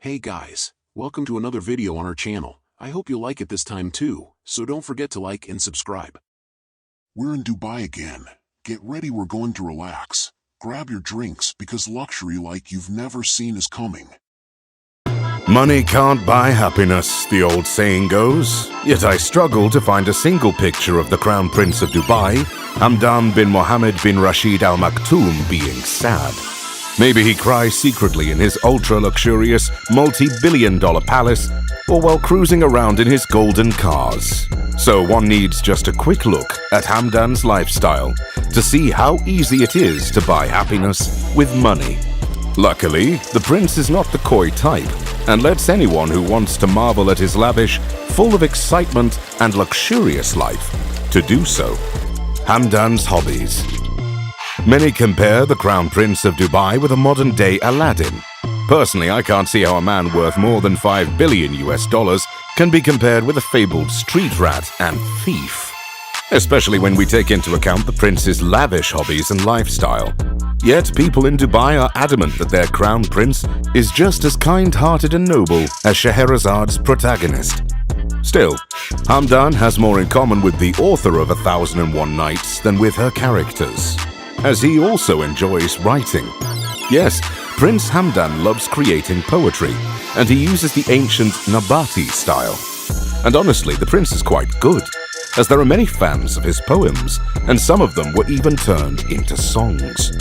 Hey guys, welcome to another video on our channel. I hope you'll like it this time too, so don't forget to like and subscribe. We're in Dubai again. Get ready, we're going to relax. Grab your drinks because luxury like you've never seen is coming. Money can't buy happiness, the old saying goes. Yet I struggle to find a single picture of the Crown Prince of Dubai, Hamdan bin Mohammed bin Rashid Al Maktoum, being sad. Maybe he cries secretly in his ultra-luxurious, multi-billion-dollar palace, or while cruising around in his golden cars. So one needs just a quick look at Hamdan's lifestyle to see how easy it is to buy happiness with money. Luckily, the prince is not the coy type, and lets anyone who wants to marvel at his lavish, full of excitement and luxurious life to do so. Hamdan's hobbies. Many compare the Crown Prince of Dubai with a modern-day Aladdin. Personally, I can't see how a man worth more than $5 billion can be compared with a fabled street rat and thief. Especially when we take into account the prince's lavish hobbies and lifestyle. Yet people in Dubai are adamant that their crown prince is just as kind-hearted and noble as Scheherazad's protagonist. Still, Hamdan has more in common with the author of 1001 Nights than with her characters, as he also enjoys writing. Yes, Prince Hamdan loves creating poetry, and he uses the ancient Nabati style. And honestly, the prince is quite good, as there are many fans of his poems, and some of them were even turned into songs.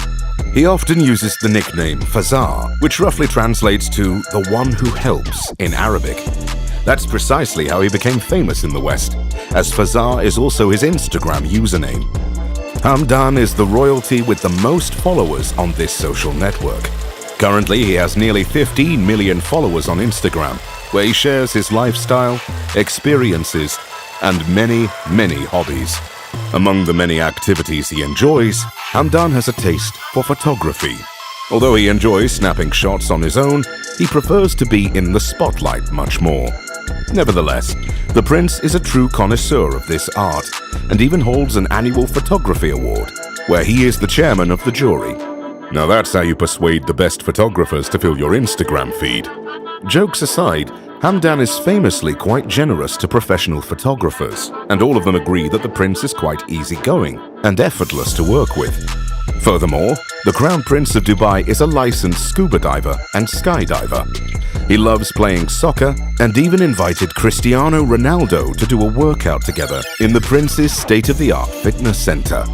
He often uses the nickname Fazza, which roughly translates to the one who helps in Arabic. That's precisely how he became famous in the West, as Fazza is also his Instagram username. Hamdan is the royalty with the most followers on this social network. Currently, he has nearly 15 million followers on Instagram, where he shares his lifestyle, experiences, and many hobbies. Among the many activities he enjoys, Hamdan has a taste for photography. Although he enjoys snapping shots on his own, he prefers to be in the spotlight much more. Nevertheless, the prince is a true connoisseur of this art, and even holds an annual photography award, where he is the chairman of the jury. Now that's how you persuade the best photographers to fill your Instagram feed. Jokes aside, Hamdan is famously quite generous to professional photographers, and all of them agree that the prince is quite easygoing and effortless to work with. Furthermore, the Crown Prince of Dubai is a licensed scuba diver and skydiver. He loves playing soccer and even invited Cristiano Ronaldo to do a workout together in the prince's state-of-the-art fitness center.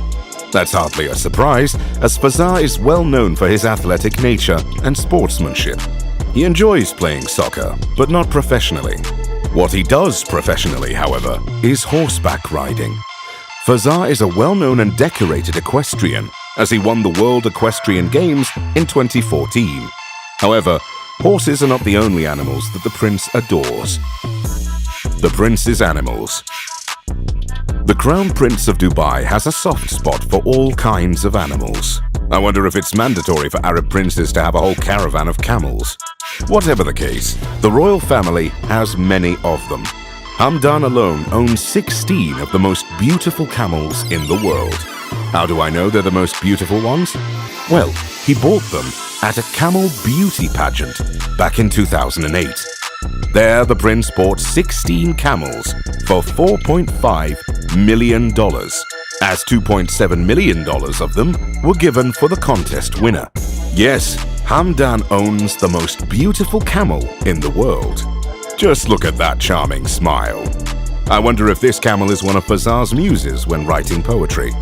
That's hardly a surprise, as Fazza is well known for his athletic nature and sportsmanship. He enjoys playing soccer, but not professionally. What he does professionally, however, is horseback riding. Fazza is a well-known and decorated equestrian, as he won the World Equestrian Games in 2014. However, horses are not the only animals that the prince adores. The prince's animals. The Crown Prince of Dubai has a soft spot for all kinds of animals. I wonder if it's mandatory for Arab princes to have a whole caravan of camels. Whatever the case, the royal family has many of them. Hamdan alone owns 16 of the most beautiful camels in the world. How do I know they're the most beautiful ones? Well, he bought them at a camel beauty pageant back in 2008. There, the prince bought 16 camels for $4.5 million, as $2.7 million of them were given for the contest winner. Yes, Hamdan owns the most beautiful camel in the world. Just look at that charming smile. I wonder if this camel is one of Fazza's muses when writing poetry.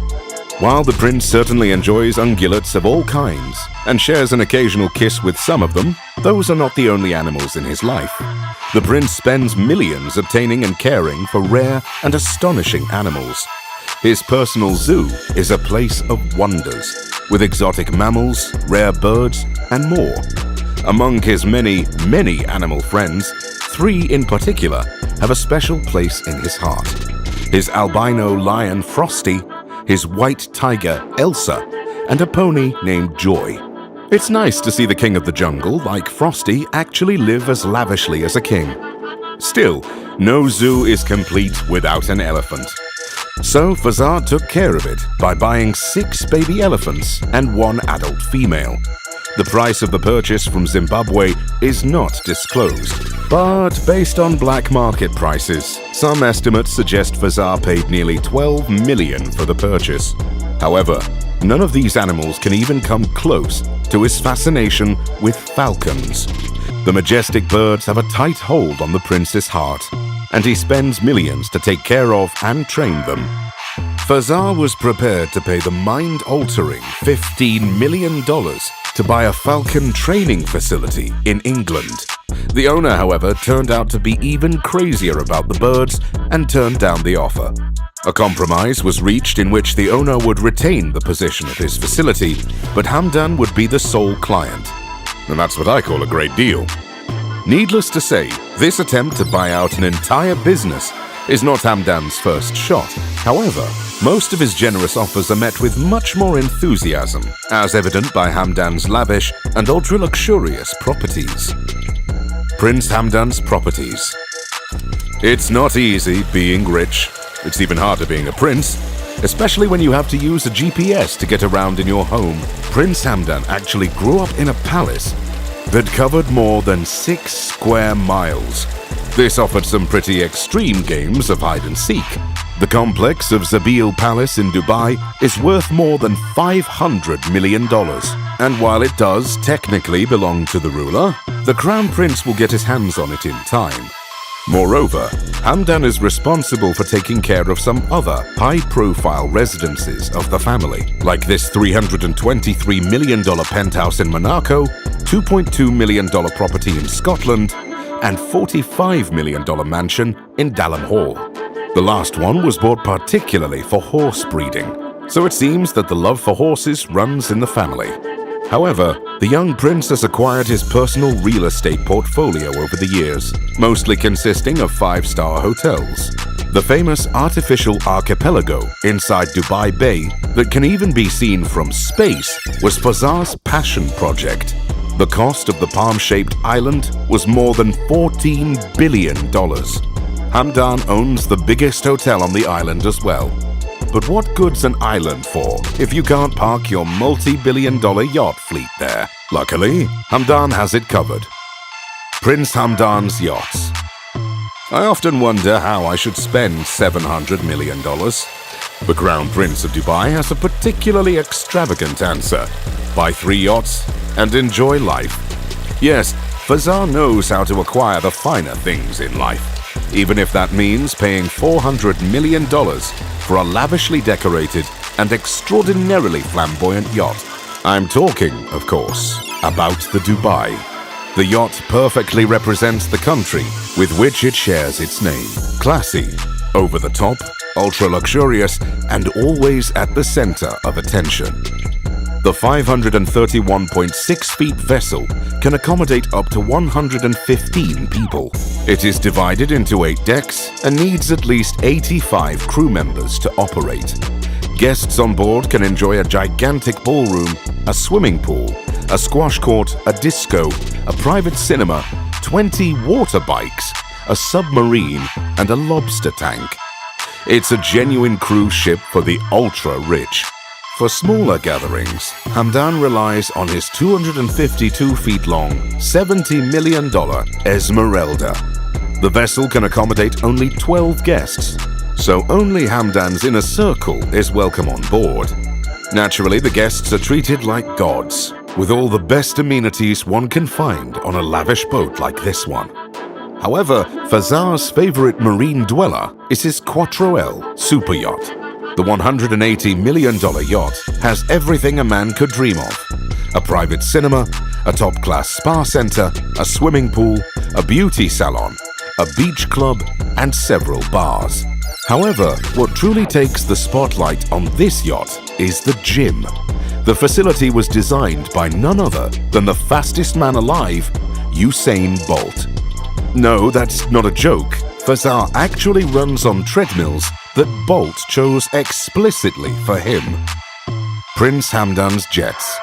While the prince certainly enjoys ungulates of all kinds and shares an occasional kiss with some of them, those are not the only animals in his life. The prince spends millions obtaining and caring for rare and astonishing animals. His personal zoo is a place of wonders, with exotic mammals, rare birds, and more. Among his many animal friends, 3 in particular have a special place in his heart. His albino lion Frosty, his white tiger Elsa, and a pony named Joy. It's nice to see the king of the jungle, like Frosty, actually live as lavishly as a king. Still, no zoo is complete without an elephant. So Fazza took care of it by buying 6 baby elephants and 1 adult female. The price of the purchase from Zimbabwe is not disclosed, but based on black market prices, some estimates suggest Fazza paid nearly $12 million for the purchase. However, none of these animals can even come close to his fascination with falcons. The majestic birds have a tight hold on the prince's heart, and he spends millions to take care of and train them. Fazza was prepared to pay the mind-altering $15 million to buy a falcon training facility in England. The owner, however, turned out to be even crazier about the birds and turned down the offer. A compromise was reached in which the owner would retain the position of his facility, but Hamdan would be the sole client. And that's what I call a great deal. Needless to say, this attempt to buy out an entire business is not Hamdan's first shot. However, most of his generous offers are met with much more enthusiasm, as evident by Hamdan's lavish and ultra-luxurious properties. Prince Hamdan's properties. It's not easy being rich. It's even harder being a prince, especially when you have to use a GPS to get around in your home. Prince Hamdan actually grew up in a palace that covered more than 6 square miles. This offered some pretty extreme games of hide-and-seek. The complex of Zabil Palace in Dubai is worth more than $500 million. And while it does technically belong to the ruler, the Crown Prince will get his hands on it in time. Moreover, Hamdan is responsible for taking care of some other high-profile residences of the family, like this $323 million penthouse in Monaco, $2.2 million property in Scotland, and $45 million mansion in Dalham Hall. The last one was bought particularly for horse breeding, so it seems that the love for horses runs in the family. However, the young prince has acquired his personal real estate portfolio over the years, mostly consisting of 5-star hotels. The famous artificial archipelago inside Dubai Bay that can even be seen from space was Fazza's passion project. The cost of the palm-shaped island was more than $14 billion. Hamdan owns the biggest hotel on the island as well. But what good's an island for if you can't park your multi-billion-dollar yacht fleet there? Luckily, Hamdan has it covered. Prince Hamdan's yachts. I often wonder how I should spend $700 million. The Crown Prince of Dubai has a particularly extravagant answer. Buy 3 yachts and enjoy life. Yes, Fazza knows how to acquire the finer things in life, even if that means paying $400 million for a lavishly decorated and extraordinarily flamboyant yacht. I'm talking, of course, about the Dubai. The yacht perfectly represents the country with which it shares its name. Classy, over the top, ultra-luxurious, and always at the center of attention. The 531.6 feet vessel can accommodate up to 115 people. It is divided into 8 decks and needs at least 85 crew members to operate. Guests on board can enjoy a gigantic ballroom, a swimming pool, a squash court, a disco, a private cinema, 20 water bikes, a submarine, and a lobster tank. It's a genuine cruise ship for the ultra-rich. For smaller gatherings, Hamdan relies on his 252 feet long, $70 million Esmeralda. The vessel can accommodate only 12 guests, so only Hamdan's inner circle is welcome on board. Naturally, the guests are treated like gods, with all the best amenities one can find on a lavish boat like this one. However, Fazza's favorite marine dweller is his Quattro L super yacht. The $180 million yacht has everything a man could dream of: a private cinema, a top-class spa center, a swimming pool, a beauty salon, a beach club, and several bars. However, what truly takes the spotlight on this yacht is the gym. The facility was designed by none other than the fastest man alive, Usain Bolt. No, that's not a joke. Fazza actually runs on treadmills that Bolt chose explicitly for him. Prince Hamdan's jets.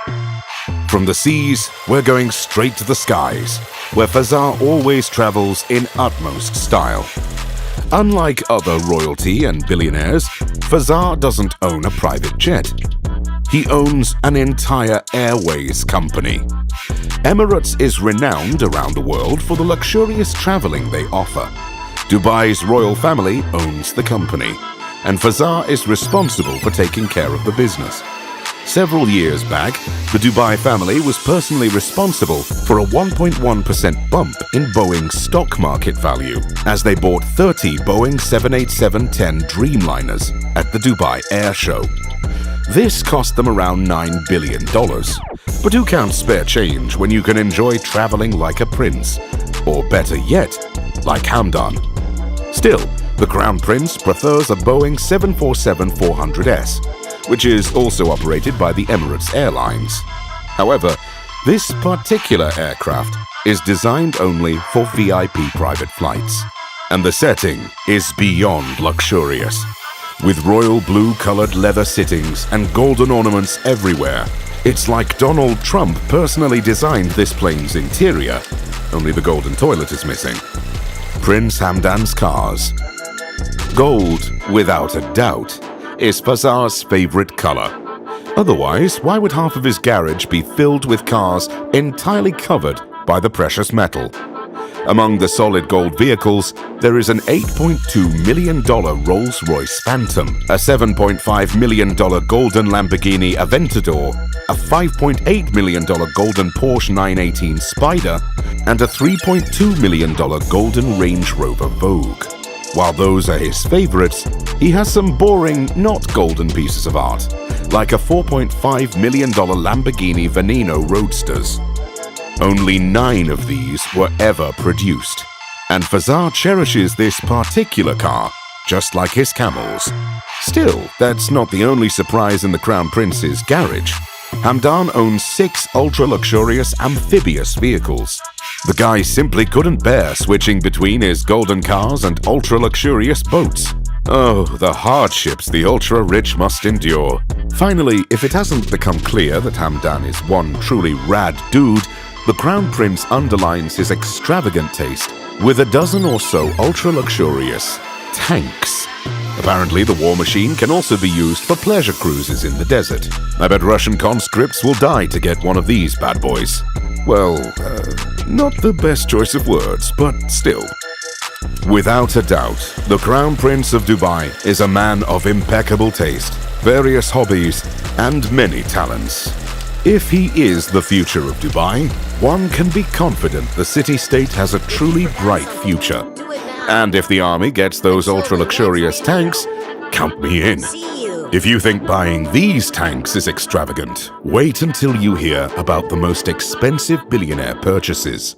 From the seas, we're going straight to the skies, where Fazza always travels in utmost style. Unlike other royalty and billionaires, Fazza doesn't own a private jet. He owns an entire airways company. Emirates is renowned around the world for the luxurious traveling they offer. Dubai's royal family owns the company, and Fazza is responsible for taking care of the business. Several years back, the Dubai family was personally responsible for a 1.1% bump in Boeing's stock market value as they bought 30 Boeing 787-10 Dreamliners at the Dubai Air Show. This cost them around $9 billion. But who counts spare change when you can enjoy traveling like a prince? Or better yet, like Hamdan. Still, the Crown Prince prefers a Boeing 747-400S, which is also operated by the Emirates Airlines. However, this particular aircraft is designed only for VIP private flights. And the setting is beyond luxurious. With royal blue-colored leather sittings and golden ornaments everywhere, it's like Donald Trump personally designed this plane's interior, only the golden toilet is missing. Prince Hamdan's cars. Gold, without a doubt, is Fazza's favorite color. Otherwise, why would half of his garage be filled with cars entirely covered by the precious metal? Among the solid gold vehicles, there is an $8.2 million Rolls-Royce Phantom, a $7.5 million golden Lamborghini Aventador, a $5.8 million golden Porsche 918 Spider, and a $3.2 million golden Range Rover Vogue. While those are his favorites, he has some boring, not golden pieces of art, like a $4.5 million Lamborghini Veneno Roadsters. Only 9 of these were ever produced, and Fazza cherishes this particular car, just like his camels. Still, that's not the only surprise in the Crown Prince's garage. Hamdan owns 6 ultra-luxurious amphibious vehicles. The guy simply couldn't bear switching between his golden cars and ultra-luxurious boats. Oh, the hardships the ultra-rich must endure. Finally, if it hasn't become clear that Hamdan is one truly rad dude, the Crown Prince underlines his extravagant taste with a dozen or so ultra-luxurious tanks. Apparently, the war machine can also be used for pleasure cruises in the desert. I bet Russian conscripts will die to get one of these bad boys. Well, not the best choice of words, but still. Without a doubt, the Crown Prince of Dubai is a man of impeccable taste, various hobbies, and many talents. If he is the future of Dubai, one can be confident the city-state has a truly bright future. And if the army gets those ultra-luxurious tanks, count me in. If you think buying these tanks is extravagant, wait until you hear about the most expensive billionaire purchases.